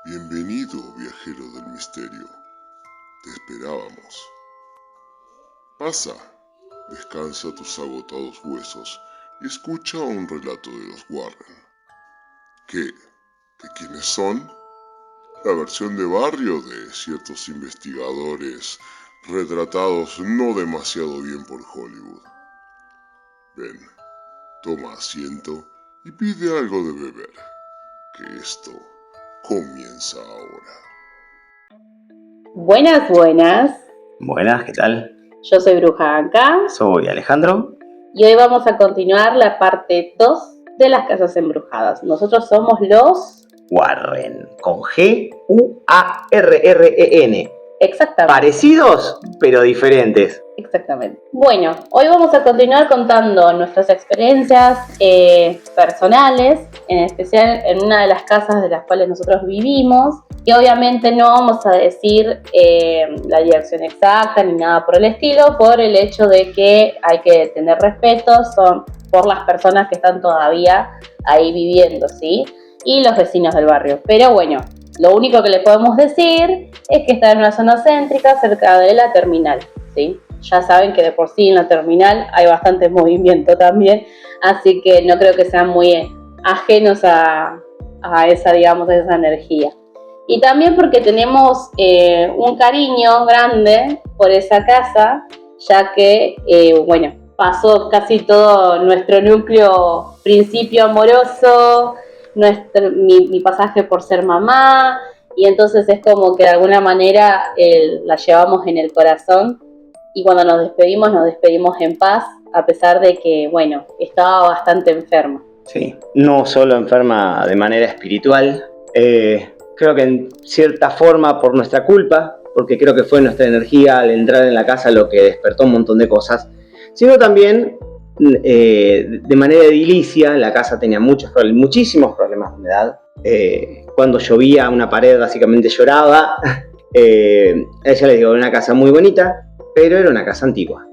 Bienvenido, viajero del misterio. Te esperábamos. Pasa, descansa tus agotados huesos y escucha un relato de los Warren. ¿Qué? ¿De quiénes son? La versión de barrio de ciertos investigadores retratados no demasiado bien por Hollywood. Ven, toma asiento y pide algo de beber, que esto comienza ahora. Buenas, buenas. Buenas, ¿qué tal? Yo soy Bruja acá. Soy Alejandro. Y hoy vamos a continuar la parte 2 de las casas embrujadas. Nosotros somos los Warren, con G-U-A-R-R-E-N. Exactamente. Parecidos, pero diferentes. Exactamente. Bueno, hoy vamos a continuar contando nuestras experiencias personales, en especial en una de las casas de las cuales nosotros vivimos. Y obviamente no vamos a decir la dirección exacta ni nada por el estilo, por el hecho de que hay que tener respeto, son por las personas que están todavía ahí viviendo, ¿sí? Y los vecinos del barrio. Pero bueno, lo único que le podemos decir es que está en una zona céntrica cerca de la terminal, ¿sí? Ya saben que de por sí en la terminal hay bastante movimiento también, así que no creo que sean muy ajenos a esa, digamos, a esa energía. Y también porque tenemos un cariño grande por esa casa, ya que, bueno, pasó casi todo nuestro núcleo principio amoroso, mi pasaje por ser mamá, y entonces es como que de alguna manera la llevamos en el corazón, y cuando nos despedimos en paz, a pesar de que, bueno, estaba bastante enferma. Sí, no solo enferma de manera espiritual, creo que en cierta forma por nuestra culpa, porque creo que fue nuestra energía al entrar en la casa lo que despertó un montón de cosas, sino también de manera edilicia. La casa tenía muchísimos problemas de humedad. Cuando llovía una pared básicamente lloraba. Ella le digo, era una casa muy bonita, pero era una casa antigua.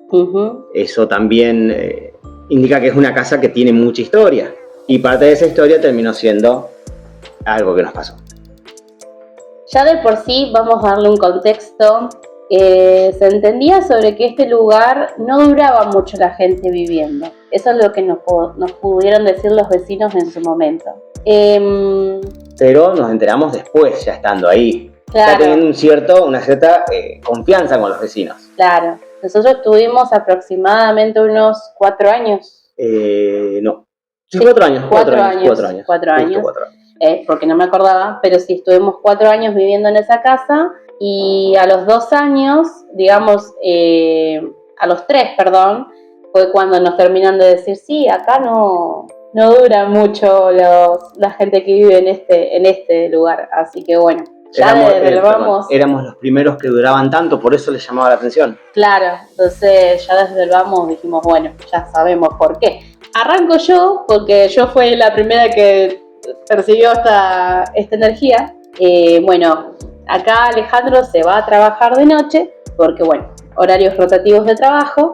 Eso también indica que es una casa que tiene mucha historia, y parte de esa historia terminó siendo algo que nos pasó. Ya de por sí vamos a darle un contexto. Se entendía sobre que este lugar no duraba mucho la gente viviendo. Eso es lo que nos pudieron decir los vecinos en su momento. Pero nos enteramos después, ya estando ahí. Claro. Ya teniendo una cierta confianza con los vecinos. Claro. Nosotros tuvimos aproximadamente unos 4 años. No. Sí, 4 años. 4 años. 4 años. Porque no me acordaba, pero sí, estuvimos 4 años viviendo en esa casa. Y a los 2 años, digamos, a los 3, perdón, fue cuando nos terminan de decir, sí, acá no dura mucho la gente que vive en este lugar. Así que bueno, ya éramos los primeros que duraban tanto, por eso les llamaba la atención. Claro, entonces ya desde el vamos dijimos, bueno, ya sabemos por qué. Arranco yo, porque yo fui la primera que percibió esta energía. Bueno, acá Alejandro se va a trabajar de noche, porque bueno, horarios rotativos de trabajo,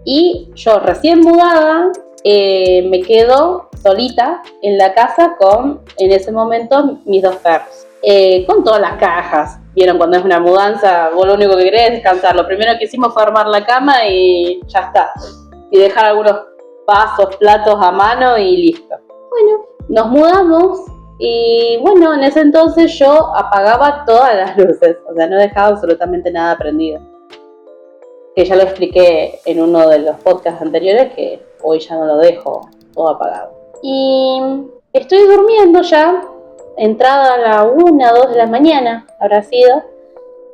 y yo recién mudada me quedo solita en la casa con, en ese momento, mis 2 perros. Con todas las cajas. Vieron, cuando es una mudanza, vos lo único que querés es descansar. Lo primero que hicimos fue armar la cama y ya está. Y dejar algunos vasos, platos a mano y listo. Bueno, nos mudamos. Y bueno, en ese entonces yo apagaba todas las luces, o sea, no dejaba absolutamente nada prendido. Que ya lo expliqué en uno de los podcasts anteriores, que hoy ya no lo dejo todo apagado. Y estoy durmiendo ya, entrada a la 1, 2 de la mañana, habrá sido,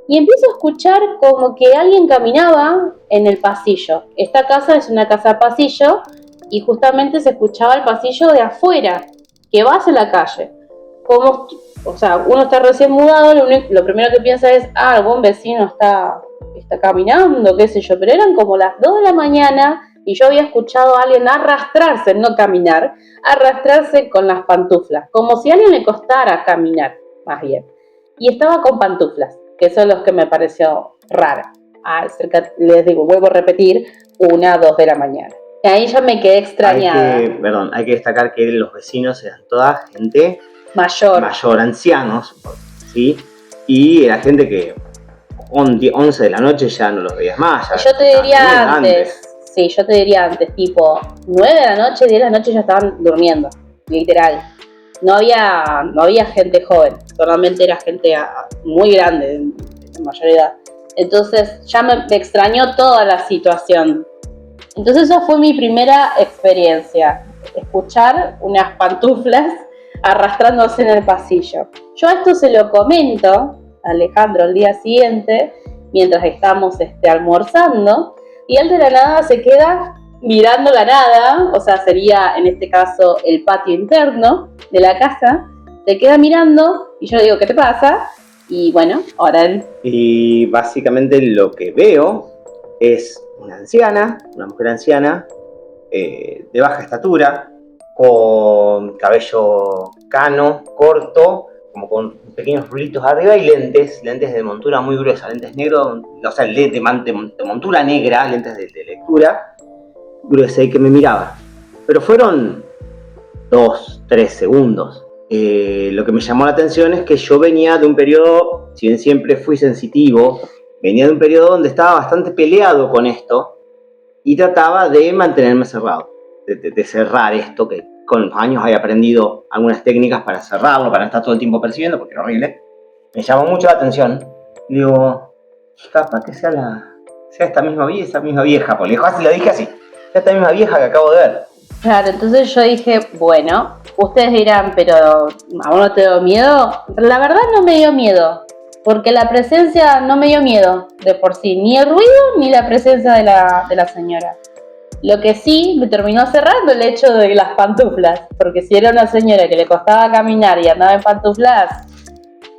y empiezo a escuchar como que alguien caminaba en el pasillo. Esta casa es una casa pasillo, y justamente se escuchaba el pasillo de afuera, que va hacia la calle. Como, o sea, uno está recién mudado, lo primero que piensa es, algún vecino está caminando, qué sé yo, pero eran como las 2 de la mañana y yo había escuchado a alguien arrastrarse, no caminar, arrastrarse con las pantuflas, como si a alguien le costara caminar, más bien. Y estaba con pantuflas, que son los que me pareció raro. Les digo, vuelvo a repetir, 1, 2 de la mañana. Y ahí ya me quedé extrañada. Hay que destacar que los vecinos eran toda gente mayor, ancianos, ¿sí? Y era gente que 11 de la noche ya no los veías más. Ya yo te diría antes, sí, yo te diría antes, tipo 9 de la noche, 10 de la noche ya estaban durmiendo, literal. No había gente joven, solamente era gente muy grande, de mayor edad. Entonces ya me extrañó toda la situación. Entonces esa fue mi primera experiencia, escuchar unas pantuflas arrastrándose en el pasillo. Yo esto se lo comento a Alejandro el día siguiente, mientras estamos almorzando, y él de la nada se queda mirando la nada, o sea, sería en este caso el patio interno de la casa, se queda mirando y yo le digo, ¿qué te pasa? Y bueno, ahora él... Y básicamente lo que veo es una mujer anciana, de baja estatura, con cabello cano, corto, como con pequeños rulitos arriba y lentes de montura muy gruesa, lentes negros, o sea, de montura negra, lentes de lectura gruesa y que me miraba. Pero fueron 2-3 segundos. Lo que me llamó la atención es que yo venía de un periodo, si bien siempre fui sensitivo, venía de un periodo donde estaba bastante peleado con esto y trataba de mantenerme cerrado, de cerrar esto, que con los años había aprendido algunas técnicas para cerrarlo, para no estar todo el tiempo percibiendo, porque era horrible. Me llamó mucho la atención. Digo, capaz que sea esta misma vieja, porque lo dije así, sea esta misma vieja que acabo de ver. Claro, entonces yo dije, bueno, ustedes dirán, pero ¿a vos no te dio miedo? La verdad no me dio miedo, porque la presencia no me dio miedo de por sí, ni el ruido ni la presencia de la señora. Lo que sí me terminó cerrando el hecho de las pantuflas, porque si era una señora que le costaba caminar y andaba en pantuflas,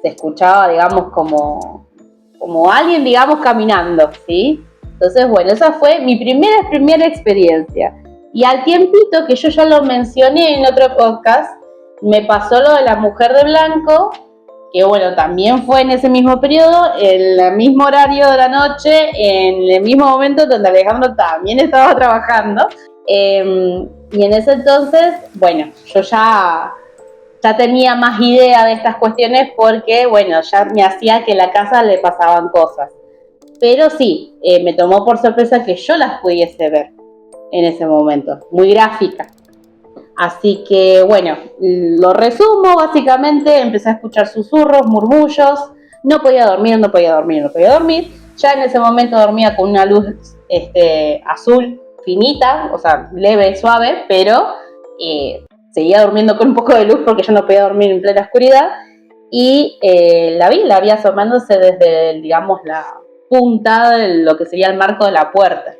se escuchaba, digamos, como alguien, digamos, caminando, ¿sí? Entonces, bueno, esa fue mi primera experiencia. Y al tiempito, que yo ya lo mencioné en otro podcast, me pasó lo de la mujer de blanco, que bueno, también fue en ese mismo periodo, en el mismo horario de la noche, en el mismo momento donde Alejandro también estaba trabajando. Y en ese entonces, bueno, yo ya tenía más idea de estas cuestiones porque, bueno, ya me hacía que en la casa le pasaban cosas. Pero sí, me tomó por sorpresa que yo las pudiese ver en ese momento, muy gráfica. Así que bueno, lo resumo básicamente, empecé a escuchar susurros, murmullos, no podía dormir. Ya en ese momento dormía con una luz azul finita, o sea, leve, suave, pero seguía durmiendo con un poco de luz porque yo no podía dormir en plena oscuridad. Y la vi asomándose desde, digamos, la punta de lo que sería el marco de la puerta.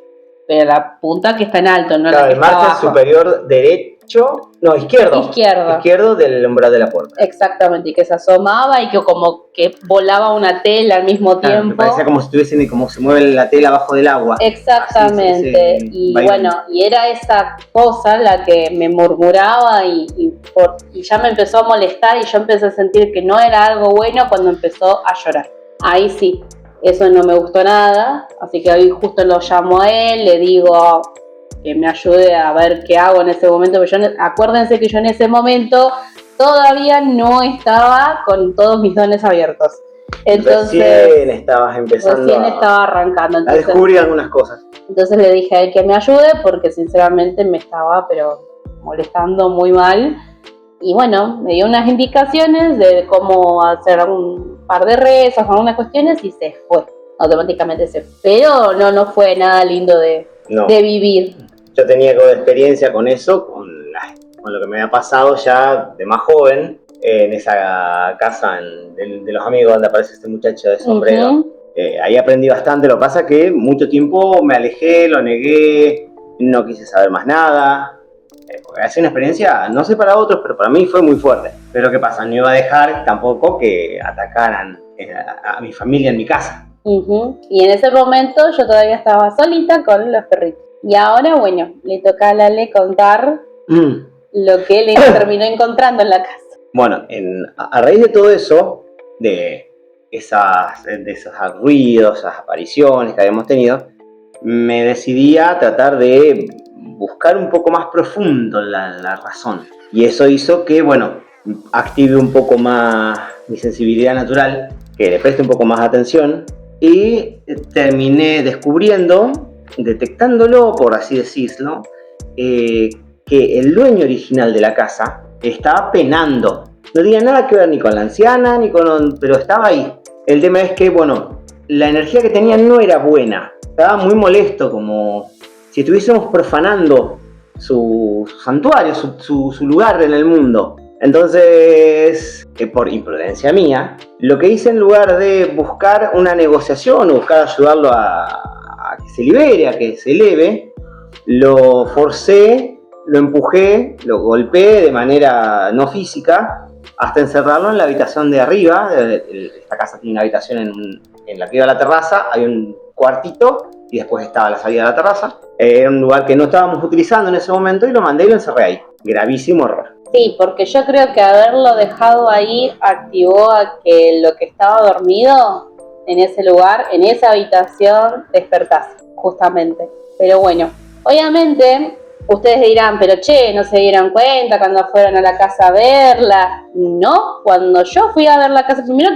Pero la punta que está en alto, no claro, la que está abajo. El margen superior derecho, no, izquierdo del umbral de la puerta. Exactamente, y que se asomaba y que como que volaba una tela al mismo tiempo. Me parecía como si estuviesen, como se mueve la tela abajo del agua. Exactamente, y bueno, y era esa cosa la que me murmuraba y ya me empezó a molestar y yo empecé a sentir que no era algo bueno cuando empezó a llorar. Ahí sí. Eso no me gustó nada, así que hoy justo lo llamo a él, le digo que me ayude a ver qué hago en ese momento. Acuérdense que yo en ese momento todavía no estaba con todos mis dones abiertos. Entonces, recién estabas empezando. Recién estaba arrancando. A descubrir algunas cosas. Entonces le dije a él que me ayude porque sinceramente me estaba molestando muy mal. Y bueno, me dio unas indicaciones de cómo hacer un par de rezos, algunas cuestiones y se fue. Automáticamente se fue. Pero no fue nada lindo de vivir. Yo tenía experiencia con eso, con lo que me había pasado ya de más joven, en esa casa de los amigos donde aparece este muchacho de sombrero. Uh-huh. Ahí aprendí bastante, lo que pasa es que mucho tiempo me alejé, lo negué, no quise saber más nada. Ha sido una experiencia, no sé para otros, pero para mí fue muy fuerte. Pero ¿qué pasa? No iba a dejar tampoco que atacaran a mi familia en mi casa. Uh-huh. Y en ese momento yo todavía estaba solita con los perritos. Y ahora, bueno, le toca a Lale contar lo que él terminó encontrando en la casa. Bueno, a raíz de todo eso, de esos ruidos, esas apariciones que habíamos tenido, me decidí a tratar de buscar un poco más profundo la razón. Y eso hizo que, bueno, active un poco más mi sensibilidad natural, que le preste un poco más de atención, y terminé descubriendo, detectándolo, por así decirlo, que el dueño original de la casa estaba penando. No tenía nada que ver ni con la anciana, pero estaba ahí. El tema es que, bueno, la energía que tenía no era buena. Estaba muy molesto, como si estuviésemos profanando su santuario, su lugar en el mundo. Entonces, por imprudencia mía, lo que hice, en lugar de buscar una negociación o buscar ayudarlo a que se libere, a que se eleve, lo forcé, lo empujé, lo golpeé de manera no física hasta encerrarlo en la habitación de arriba. Esta casa tiene una habitación en la que iba a la terraza, hay un cuartito y después estaba la salida de la terraza. Era un lugar que no estábamos utilizando en ese momento y lo mandé y lo encerré ahí. Gravísimo error. Sí, porque yo creo que haberlo dejado ahí activó a que lo que estaba dormido en ese lugar, en esa habitación, despertase, justamente. Pero bueno, obviamente ustedes dirán, pero che, ¿no se dieron cuenta cuando fueron a la casa a verla? No, cuando yo fui a ver la casa, primero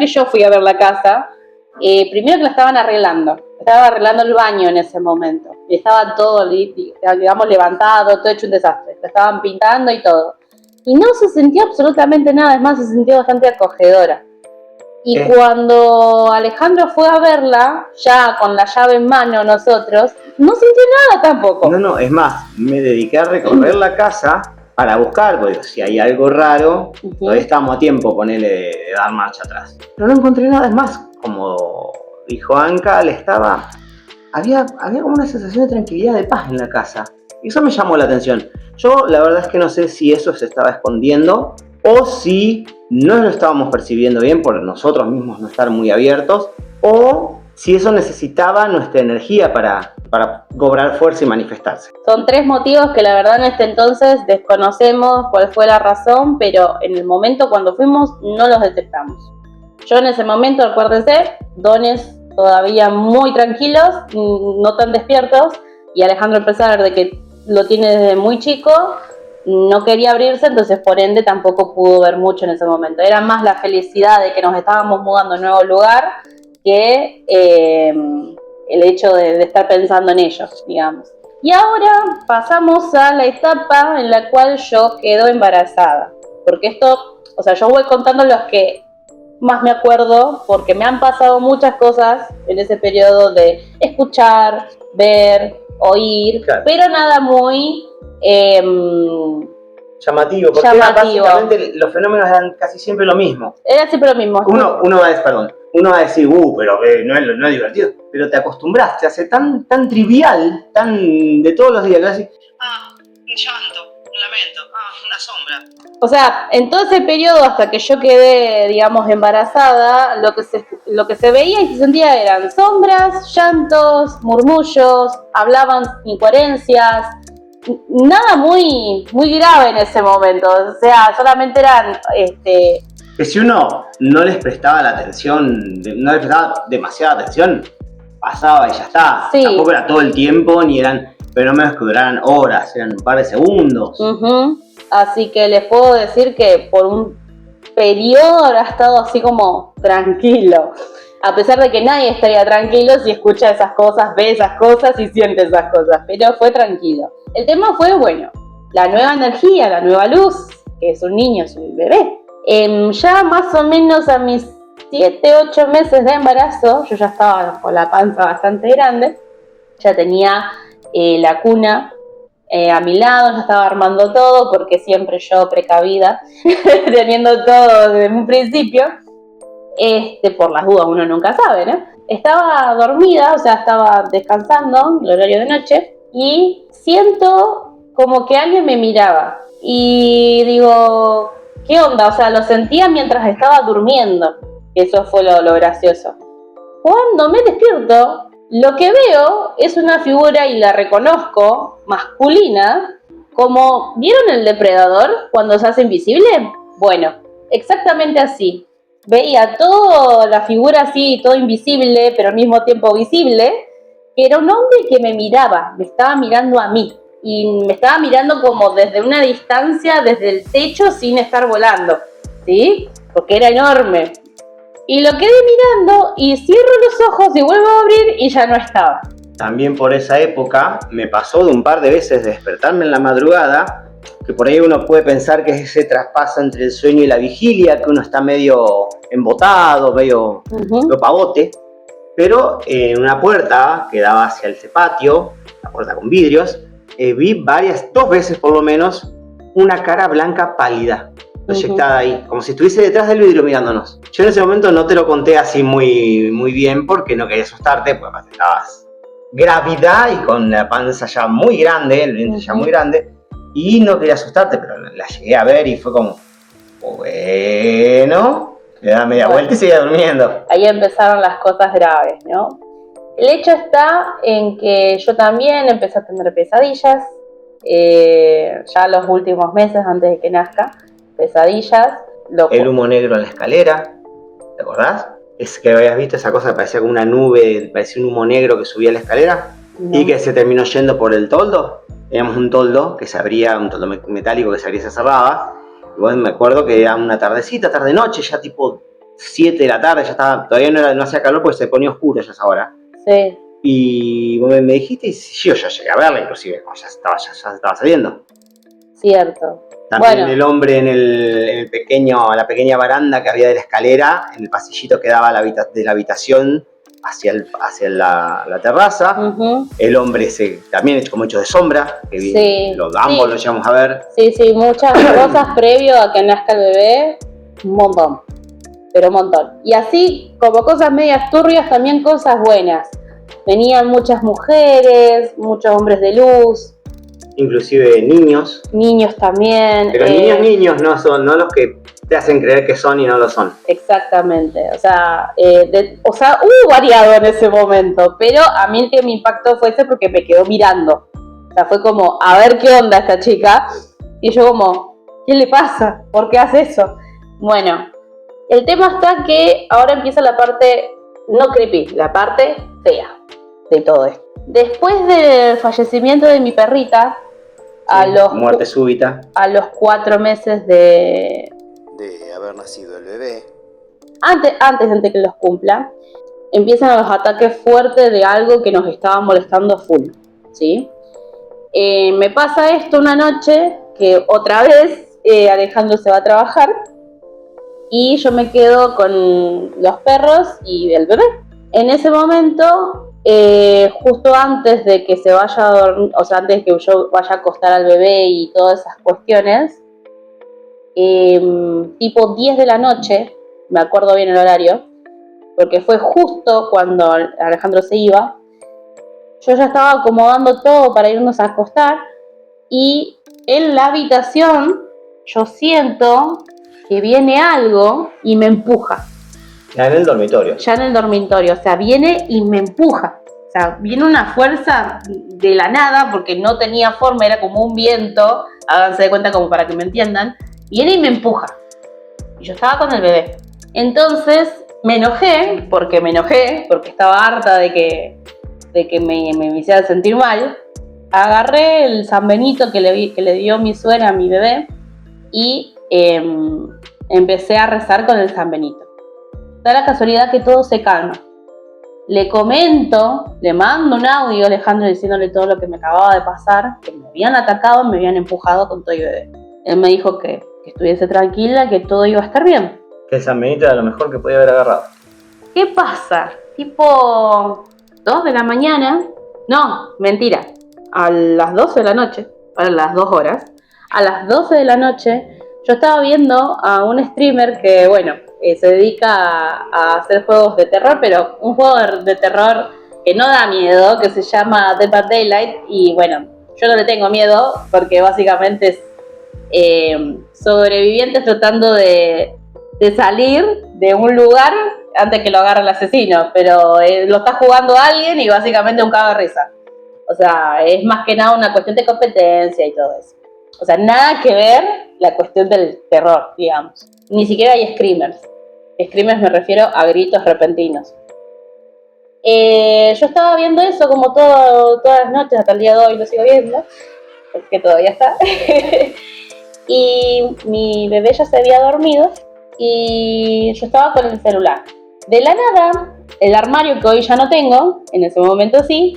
que la estaban arreglando. Estaba arreglando el baño en ese momento. Y estaba todo, digamos, levantado, todo hecho un desastre. Lo estaban pintando y todo. Y no se sentía absolutamente nada, es más, se sintió bastante acogedora. Y cuando Alejandro fue a verla, ya con la llave en mano nosotros, no sintió nada tampoco. No, es más, me dediqué a recorrer la casa para buscar, porque si hay algo raro, todavía estamos a tiempo, ponerle de dar marcha atrás. Pero no encontré nada, es más, como dijo Anka, había como una sensación de tranquilidad, de paz en la casa. Y eso me llamó la atención. Yo la verdad es que no sé si eso se estaba escondiendo o si no lo estábamos percibiendo bien por nosotros mismos no estar muy abiertos, o si eso necesitaba nuestra energía para cobrar fuerza y manifestarse. Son 3 motivos que la verdad en este entonces desconocemos cuál fue la razón, pero en el momento cuando fuimos no los detectamos. Yo en ese momento, acuérdense, dones todavía muy tranquilos, no tan despiertos, y Alejandro, a pesar de que lo tiene desde muy chico, no quería abrirse, entonces por ende tampoco pudo ver mucho en ese momento. Era más la felicidad de que nos estábamos mudando a un nuevo lugar que el hecho de estar pensando en ellos, digamos. Y ahora pasamos a la etapa en la cual yo quedo embarazada, porque esto, o sea, yo voy contando los que más me acuerdo, porque me han pasado muchas cosas en ese periodo de escuchar, ver, oír, claro, pero nada muy llamativo, porque básicamente los fenómenos eran casi siempre lo mismo. Era siempre lo mismo. Uno va a decir, pero no es divertido, pero te acostumbraste, hace tan trivial, tan de todos los días, que vas a decir, un llanto, un lamento, una sombra. O sea, en todo ese periodo hasta que yo quedé, digamos, embarazada, lo que se veía y se sentía eran sombras, llantos, murmullos, hablaban incoherencias, nada muy grave en ese momento. O sea, solamente eran que si uno no les prestaba la atención, no les prestaba demasiada atención, pasaba y ya está. Sí. Tampoco era todo el tiempo, ni eran fenómenos que duraran horas, eran un par de segundos. Así que les puedo decir que por un periodo habrá estado así como tranquilo. A pesar de que nadie estaría tranquilo si escucha esas cosas, ve esas cosas y siente esas cosas. Pero fue tranquilo. El tema fue, bueno, la nueva energía, la nueva luz, que es un niño, es un bebé. Ya más o menos a mis 7-8 meses de embarazo, yo ya estaba con la panza bastante grande, ya tenía la cuna a mi lado, ya estaba armando todo, porque siempre yo precavida, teniendo todo desde un principio, por las dudas uno nunca sabe, ¿no? Estaba dormida, o sea, estaba descansando, el horario de noche, y siento como que alguien me miraba, y digo, ¿qué onda? O sea, lo sentía mientras estaba durmiendo. Eso fue lo gracioso. Cuando me despierto, lo que veo es una figura, y la reconozco, masculina, como, ¿vieron el depredador cuando se hace invisible? Bueno, exactamente así. Veía toda la figura así, todo invisible, pero al mismo tiempo visible, que era un hombre que me miraba, me estaba mirando a mí. Y me estaba mirando como desde una distancia, desde el techo, sin estar volando, ¿sí? Porque era enorme. Y lo quedé mirando y cierro los ojos y vuelvo a abrir y ya no estaba. También por esa época me pasó de un par de veces de despertarme en la madrugada, que por ahí uno puede pensar que es ese traspaso entre el sueño y la vigilia, que uno está medio embotado, medio pavote, pero en una puerta que daba hacia el patio, la puerta con vidrios, vi dos veces por lo menos, una cara blanca pálida, proyectada ahí, como si estuviese detrás del vidrio mirándonos. Yo en ese momento no te lo conté así muy bien porque no quería asustarte, porque además estabas gravidad y con la panza ya muy grande, el vientre ya muy grande, y no quería asustarte, pero la llegué a ver y fue como, bueno, le da media vuelta y seguía durmiendo. Ahí empezaron las cosas graves, ¿no? El hecho está en que yo también empecé a tener pesadillas, ya los últimos meses antes de que nazca, pesadillas. El humo negro en la escalera, ¿te acordás? Es que habías visto esa cosa que parecía como una nube, parecía un humo negro que subía a la escalera y que se terminó yendo por el toldo. Teníamos un toldo que se abría, un toldo metálico que se abría y se cerraba. Y bueno, me acuerdo que era una tardecita, tarde-noche, ya tipo 7 de la tarde, ya estaba, todavía no hacía calor porque se ponía oscuro ya esa hora. Sí. Y me dijiste, y yo llegué a verla inclusive, ya estaba saliendo. Cierto. También el hombre en la pequeña baranda que había de la escalera, en el pasillito que daba de la habitación hacia la terraza. El hombre también como hecho de sombra, que ambos lo llegamos a ver. Sí, muchas cosas previo a que nazca el bebé, un montón, pero un montón. Y así, como cosas medias turbias, también cosas buenas. Venían muchas mujeres, muchos hombres de luz. Inclusive niños. Niños también. Pero niños no son, no los que te hacen creer que son y no lo son. Exactamente. O sea, hubo variado en ese momento, pero a mí el que me impactó fue ese porque me quedó mirando. O sea, fue como, a ver qué onda esta chica. Y yo como, ¿qué le pasa? ¿Por qué hace eso? Bueno, el tema está que ahora empieza la parte, no creepy, la parte fea de todo esto. Después del fallecimiento de mi perrita, muerte súbita, a los 4 meses de haber nacido el bebé, antes de que los cumpla, empiezan los ataques fuertes de algo que nos estaba molestando full, ¿sí? Me pasa esto una noche que otra vez Alejandro se va a trabajar y yo me quedo con los perros y el bebé. En ese momento, justo antes de que se vaya a dormir, o sea, antes de que yo vaya a acostar al bebé y todas esas cuestiones, tipo 10 de la noche, me acuerdo bien el horario, porque fue justo cuando Alejandro se iba, yo ya estaba acomodando todo para irnos a acostar y en la habitación yo siento que viene algo y me empuja. Ya en el dormitorio. O sea, viene y me empuja. O sea, viene una fuerza de la nada porque no tenía forma, era como un viento, háganse de cuenta como para que me entiendan. Viene y me empuja. Y yo estaba con el bebé. Entonces me enojé porque estaba harta de que me hiciera sentir mal. Agarré el San Benito que le dio mi suegra a mi bebé y empecé a rezar con el San Benito. Da la casualidad que todo se calma. Le comento, le mando un audio a Alejandro diciéndole todo lo que me acababa de pasar, que me habían atacado, me habían empujado con todo y bebé. Él me dijo que estuviese tranquila, que todo iba a estar bien. Que el San Benito era lo mejor que podía haber agarrado. ¿Qué pasa? Tipo 2 de la mañana, no, mentira, a las 12 de la noche, para las 2 horas, a las 12 de la noche, yo estaba viendo a un streamer que, bueno, se dedica a hacer juegos de terror, pero un juego de terror que no da miedo, que se llama Dead by Daylight, y bueno, yo no le tengo miedo, porque básicamente es sobrevivientes tratando de salir de un lugar antes que lo agarre el asesino, pero lo está jugando alguien y básicamente un cago de risa. O sea, es más que nada una cuestión de competencia y todo eso. O sea, nada que ver la cuestión del terror, digamos. Ni siquiera hay screamers. Screamers me refiero a gritos repentinos. Yo estaba viendo eso como todas las noches, hasta el día de hoy lo sigo viendo. Es que todavía está. Y mi bebé ya se había dormido y yo estaba con el celular. De la nada, el armario que hoy ya no tengo, en ese momento sí,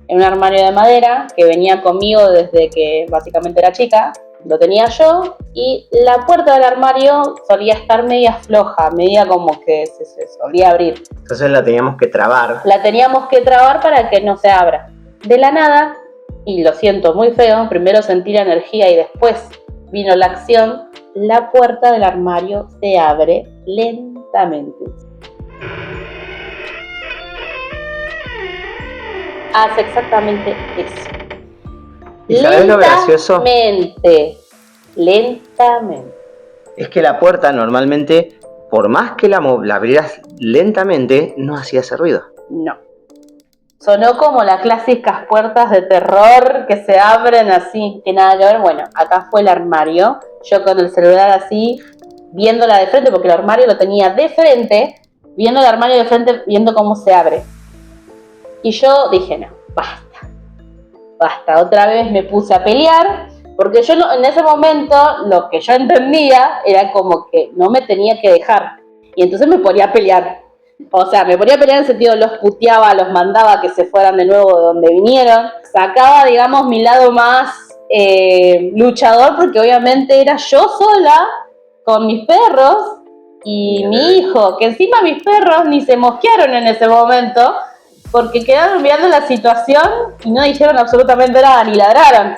era un armario de madera que venía conmigo desde que básicamente era chica, lo tenía yo, y la puerta del armario solía estar media floja, media como que se solía abrir. Entonces la teníamos que trabar. La teníamos que trabar para que no se abra. De la nada, y lo siento muy feo, primero sentí la energía y después vino la acción, la puerta del armario se abre lentamente. Hace exactamente eso. ¿Y sabes lo gracioso? Lentamente. Es que la puerta normalmente, por más que la abrieras lentamente, no hacía ese ruido. No. Sonó como las clásicas puertas de terror que se abren así, que nada que ver. Bueno, acá fue el armario. Yo con el celular así, viéndola de frente, porque el armario lo tenía de frente, viendo el armario de frente, viendo cómo se abre. Y yo dije, no, basta. Otra vez me puse a pelear, porque yo no, en ese momento lo que yo entendía era como que no me tenía que dejar. Y entonces me ponía a pelear. O sea, me ponía a pelear en el sentido, los puteaba, los mandaba que se fueran de nuevo de donde vinieron. Sacaba, digamos, mi lado más luchador, porque obviamente era yo sola con mis perros y mi hijo, que encima mis perros ni se mosquearon en ese momento, porque quedaron mirando la situación y no dijeron absolutamente nada, ni ladraron,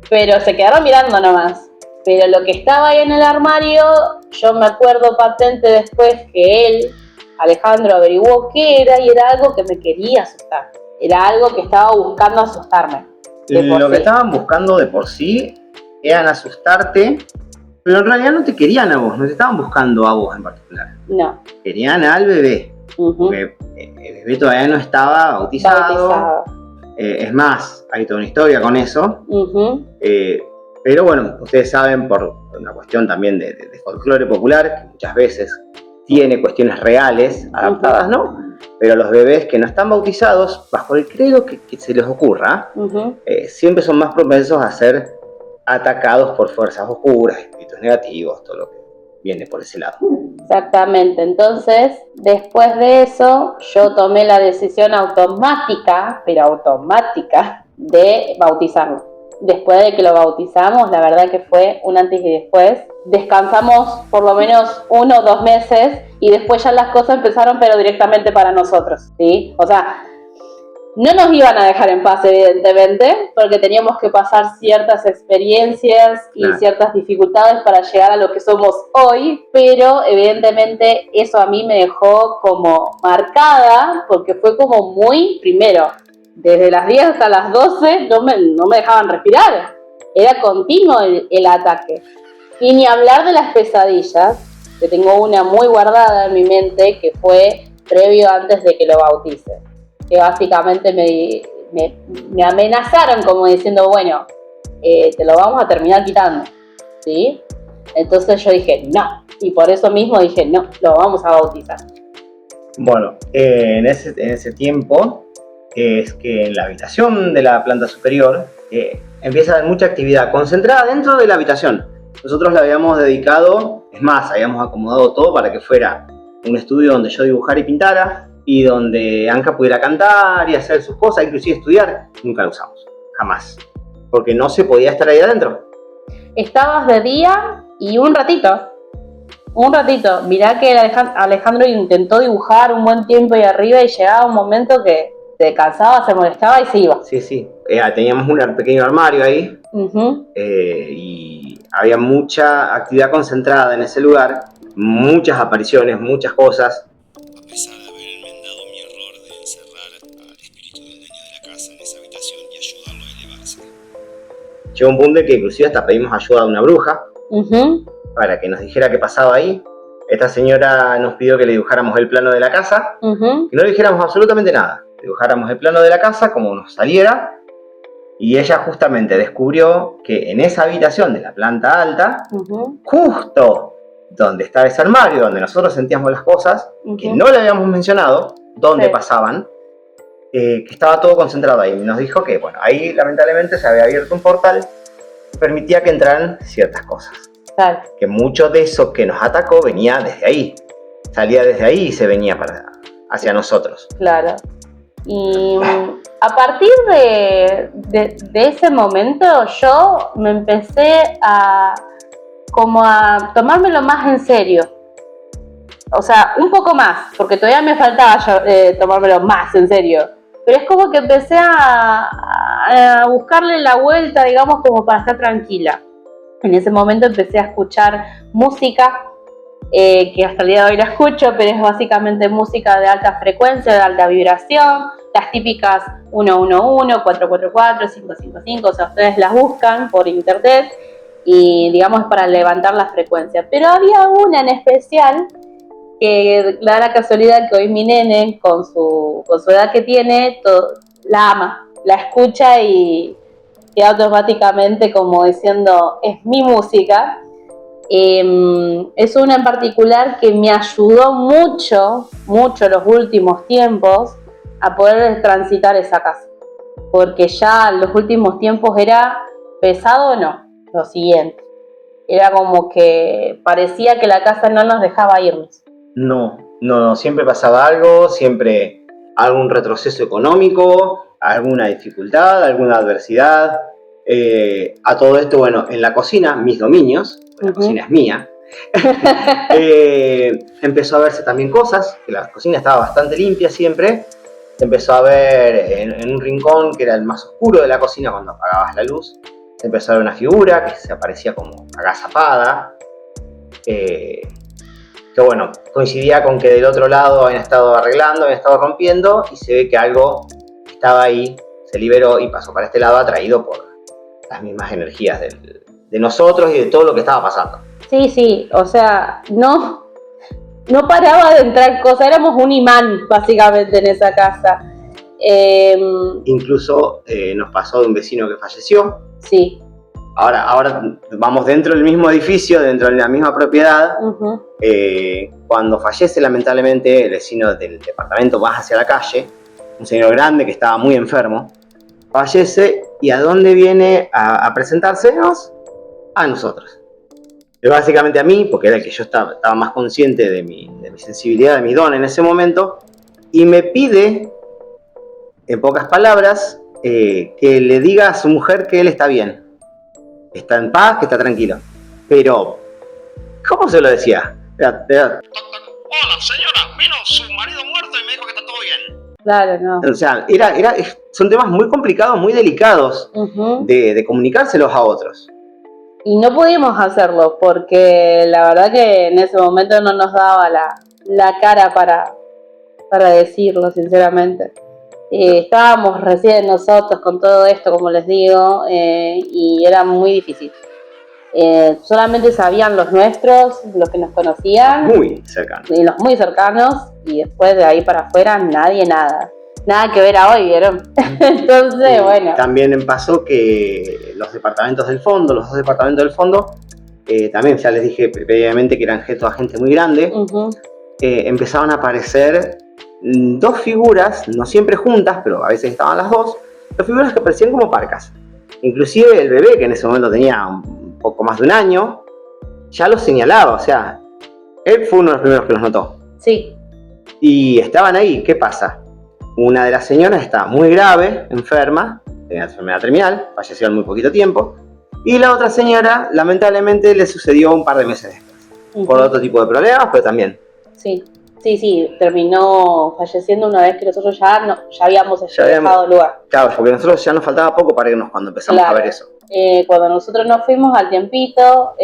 pero se quedaron mirando nomás. Pero lo que estaba ahí en el armario, yo me acuerdo patente después que él, Alejandro, averiguó qué era y era algo que me quería asustar. Era algo que estaba buscando asustarme. Lo que estaban buscando de por sí eran asustarte, pero en realidad no te querían a vos, no te estaban buscando a vos en particular. No. Querían al bebé. Porque el bebé todavía no estaba bautizado. Es más, hay toda una historia con eso. Pero bueno, ustedes saben por una cuestión también de folclore popular, que muchas veces tiene cuestiones reales adaptadas, ¿no? Pero los bebés que no están bautizados, bajo el credo que se les ocurra, siempre son más propensos a ser atacados por fuerzas oscuras, espíritus negativos, todo lo que viene por ese lado. Exactamente. Entonces, después de eso, yo tomé la decisión automática, pero automática, de bautizarlo. Después de que lo bautizamos, la verdad que fue un antes y después. Descansamos por lo menos 1 o 2 meses y después ya las cosas empezaron, pero directamente para nosotros, ¿sí? O sea, no nos iban a dejar en paz, evidentemente, porque teníamos que pasar ciertas experiencias y ciertas dificultades para llegar a lo que somos hoy, pero evidentemente eso a mí me dejó como marcada, porque fue como muy, primero, desde las 10 hasta las 12 no me dejaban respirar, era continuo el ataque. Y ni hablar de las pesadillas, que tengo una muy guardada en mi mente, que fue previo antes de que lo bautice. Que básicamente me amenazaron como diciendo, bueno, te lo vamos a terminar quitando, ¿sí? Entonces yo dije, no, y por eso mismo dije, no, lo vamos a bautizar. Bueno, en ese tiempo, es que en la habitación de la planta superior empieza a haber mucha actividad concentrada dentro de la habitación. Nosotros la habíamos dedicado, es más, habíamos acomodado todo para que fuera un estudio donde yo dibujara y pintara, y donde Anka pudiera cantar y hacer sus cosas, inclusive estudiar. Nunca lo usamos, jamás, porque no se podía estar ahí adentro. Estabas de día y un ratito. Mirá que Alejandro intentó dibujar un buen tiempo ahí arriba y llegaba un momento que se cansaba, se molestaba y se iba. Sí. Teníamos un pequeño armario ahí, y había mucha actividad concentrada en ese lugar, muchas apariciones, muchas cosas. A pesar de haber enmendado mi error de encerrar al espíritu del dueño de la casa en esa habitación y ayudarlo a elevarse. Llegó un punto en que inclusive hasta pedimos ayuda a una bruja para que nos dijera qué pasaba ahí. Esta señora nos pidió que le dibujáramos el plano de la casa, que no le dijéramos absolutamente nada. Dibujáramos el plano de la casa como nos saliera, y ella justamente descubrió que en esa habitación de la planta alta, justo donde estaba ese armario, donde nosotros sentíamos las cosas, que no le habíamos mencionado, dónde pasaban, que estaba todo concentrado ahí. Nos dijo que, bueno, ahí lamentablemente se había abierto un portal que permitía que entraran ciertas cosas. Claro. Que mucho de eso que nos atacó venía desde ahí. Salía desde ahí y se venía hacia nosotros. Claro. Y a partir de ese momento yo me empecé a tomármelo más en serio. O sea, un poco más, porque todavía me faltaba tomármelo más en serio. Pero es como que empecé a buscarle la vuelta, digamos, como para estar tranquila. En ese momento empecé a escuchar música, que hasta el día de hoy la escucho, pero es básicamente música de alta frecuencia, de alta vibración, las típicas 111, 444, 555, o sea, ustedes las buscan por internet y digamos para levantar la frecuencia. Pero había una en especial que da la casualidad que hoy mi nene, con su edad que tiene, la ama, la escucha y automáticamente como diciendo, es mi música. Es una en particular que me ayudó mucho los últimos tiempos a poder transitar esa casa, porque ya en los últimos tiempos era pesado o no, lo siguiente, era como que parecía que la casa no nos dejaba irnos. No, siempre pasaba algo, siempre algún retroceso económico, alguna dificultad, alguna adversidad. A todo esto, bueno, en la cocina, mis dominios, la cocina es mía, empezó a verse también cosas, que la cocina estaba bastante limpia siempre, se empezó a ver en un rincón que era el más oscuro de la cocina cuando apagabas la luz, se empezó a ver una figura que se aparecía como agazapada, que bueno, coincidía con que del otro lado habían estado arreglando, habían estado rompiendo y se ve que algo estaba ahí, se liberó y pasó para este lado atraído por las mismas energías de nosotros y de todo lo que estaba pasando. Sí, o sea, no paraba de entrar cosas, éramos un imán básicamente en esa casa. Incluso nos pasó de un vecino que falleció. Sí. Ahora vamos dentro del mismo edificio, dentro de la misma propiedad. Uh-huh. Cuando fallece lamentablemente el vecino del departamento más hacia la calle, un señor grande que estaba muy enfermo, fallece y ¿a dónde viene a presentársenos? A nosotros. Básicamente a mí, porque era el que yo estaba más consciente de mi sensibilidad, de mi don en ese momento, y me pide, en pocas palabras, que le diga a su mujer que él está bien. Está en paz, que está tranquilo. Pero, ¿cómo se lo decía? Hola, señora, vino su marido muerto y me dijo que está todo bien. Claro, no. O sea, son temas muy complicados, muy delicados, uh-huh, de comunicárselos a otros. Y no pudimos hacerlo porque la verdad que en ese momento no nos daba la cara para decirlo, sinceramente. Estábamos recién nosotros con todo esto, como les digo, y era muy difícil. Solamente sabían los nuestros, los que nos conocían. Muy cercanos. Y los muy cercanos, y después de ahí para afuera nadie nada. Nada que ver a hoy, ¿vieron? Entonces, bueno. También pasó que los dos departamentos del fondo, también ya les dije previamente que eran toda gente muy grande, uh-huh, empezaban a aparecer dos figuras, no siempre juntas, pero a veces estaban las dos figuras que parecían como parcas. Inclusive el bebé, que en ese momento tenía un poco más de un año, ya lo señalaba, o sea, él fue uno de los primeros que los notó. Sí. Y estaban ahí, ¿qué pasa? Una de las señoras estaba muy grave, enferma, tenía enfermedad terminal, falleció en muy poquito tiempo, y la otra señora, lamentablemente, le sucedió un par de meses después, uh-huh, por otro tipo de problemas, pero también. Sí, terminó falleciendo una vez que nosotros ya habíamos dejado el lugar. Claro, porque nosotros ya nos faltaba poco para irnos cuando empezamos, claro, a ver eso. Cuando nosotros nos fuimos al tiempito,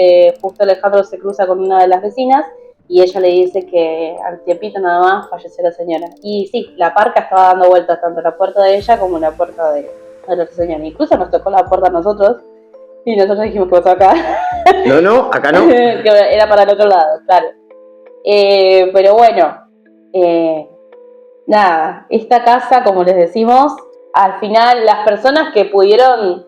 justo Alejandro se cruza con una de las vecinas y ella le dice que al tiempito nada más falleció la señora. Y sí, la parca estaba dando vueltas tanto la puerta de ella como la puerta de la señora. Incluso nos tocó la puerta a nosotros y nosotros dijimos que pasó acá. No, acá no. Que era para el otro lado, claro. Pero bueno, nada, esta casa, como les decimos, al final las personas que pudieron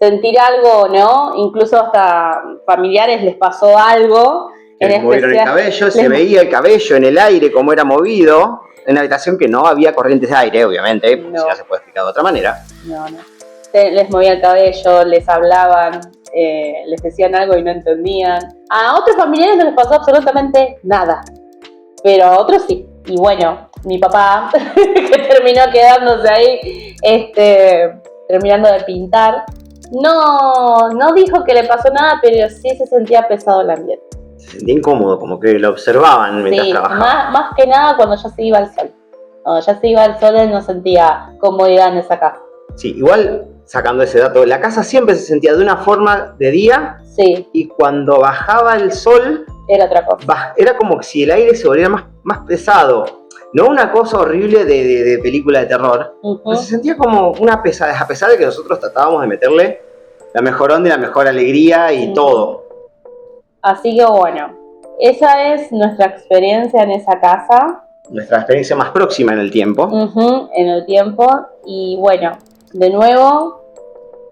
sentir algo, ¿no? Incluso hasta familiares les pasó algo. Les movieron el cabello, se veía el cabello en el aire como era movido, en una habitación que no había corrientes de aire, obviamente, porque si no se puede explicar de otra manera. No. Les movía el cabello, les hablaban, les decían algo y no entendían. A otros familiares no les pasó absolutamente nada, pero a otros sí. Y bueno, mi papá, que terminó quedándose ahí, terminando de pintar, no dijo que le pasó nada, pero sí se sentía pesado el ambiente. Se sentía incómodo, como que lo observaban mientras trabajaba. Más que nada cuando ya se iba el sol. Cuando ya se iba el sol, él no sentía comodidad en esa casa. Sí, igual, sacando ese dato, la casa siempre se sentía de una forma de día, sí, y cuando bajaba el sol, era otra cosa. Era como si el aire se volviera más pesado. No una cosa horrible de película de terror, pero se sentía como una pesadez, a pesar de que nosotros tratábamos de meterle la mejor onda y la mejor alegría y todo. Así que bueno, esa es nuestra experiencia en esa casa. Nuestra experiencia más próxima en el tiempo. En el tiempo. Y bueno, de nuevo,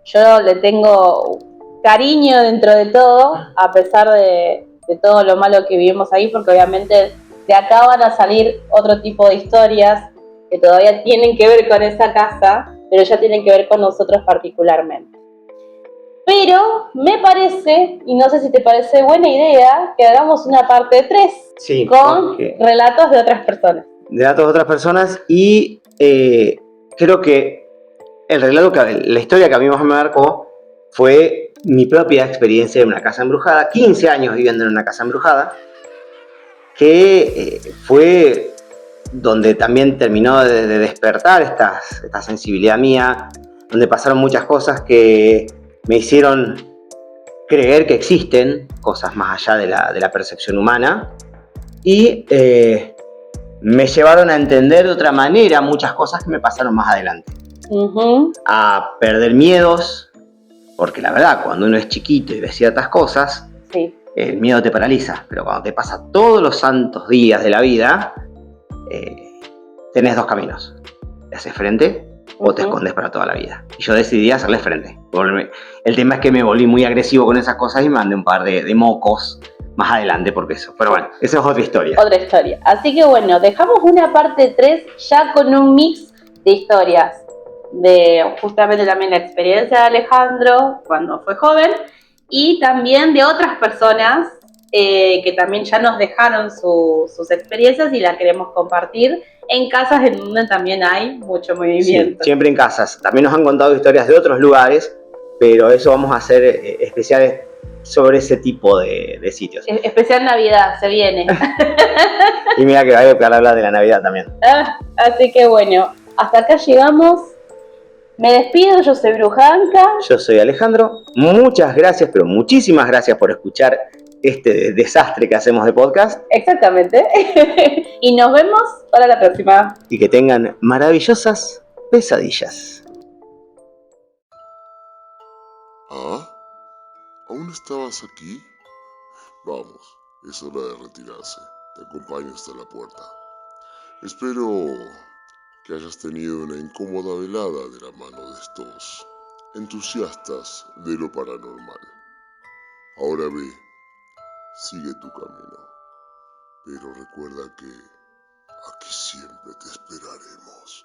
yo le tengo cariño dentro de todo, a pesar de todo lo malo que vivimos ahí, porque obviamente de acá van a salir otro tipo de historias que todavía tienen que ver con esa casa, pero ya tienen que ver con nosotros particularmente. Pero me parece, y no sé si te parece buena idea, que hagamos una parte 3 sí, con relatos de otras personas. De datos de otras personas, y creo que la historia que a mí más me marcó fue mi propia experiencia en una casa embrujada, 15 años viviendo en una casa embrujada, que fue donde también terminó de despertar esta sensibilidad mía, donde pasaron muchas cosas que me hicieron creer que existen cosas más allá de la percepción humana, y me llevaron a entender de otra manera muchas cosas que me pasaron más adelante. A perder miedos, porque la verdad, cuando uno es chiquito y ve ciertas cosas, sí, el miedo te paraliza, pero cuando te pasa todos los santos días de la vida, tenés dos caminos: te haces frente o te escondes para toda la vida. Y yo decidí hacerle frente. El tema es que me volví muy agresivo con esas cosas y me mandé un par de mocos más adelante porque eso. Pero bueno, esa es otra historia. Otra historia. Así que bueno, dejamos una parte 3 ya con un mix de historias. De justamente también la experiencia de Alejandro cuando fue joven, y también de otras personas que también ya nos dejaron sus experiencias y las queremos compartir en casas en donde también hay mucho movimiento. Sí, siempre en casas. También nos han contado historias de otros lugares, pero eso vamos a hacer especiales sobre ese tipo de sitios. Especial Navidad, se viene. Y mira que hay que hablar de la Navidad también. Así que bueno, hasta acá llegamos. Me despido, yo soy Brujanka. Yo soy Alejandro. Muchas gracias, pero muchísimas gracias por escuchar este desastre que hacemos de podcast. Exactamente. Y nos vemos para la próxima. Y que tengan maravillosas pesadillas. ¿Ah? ¿Aún estabas aquí? Vamos, es hora de retirarse. Te acompaño hasta la puerta. Espero que hayas tenido una incómoda velada de la mano de estos entusiastas de lo paranormal. Ahora ve, sigue tu camino, pero recuerda que aquí siempre te esperaremos.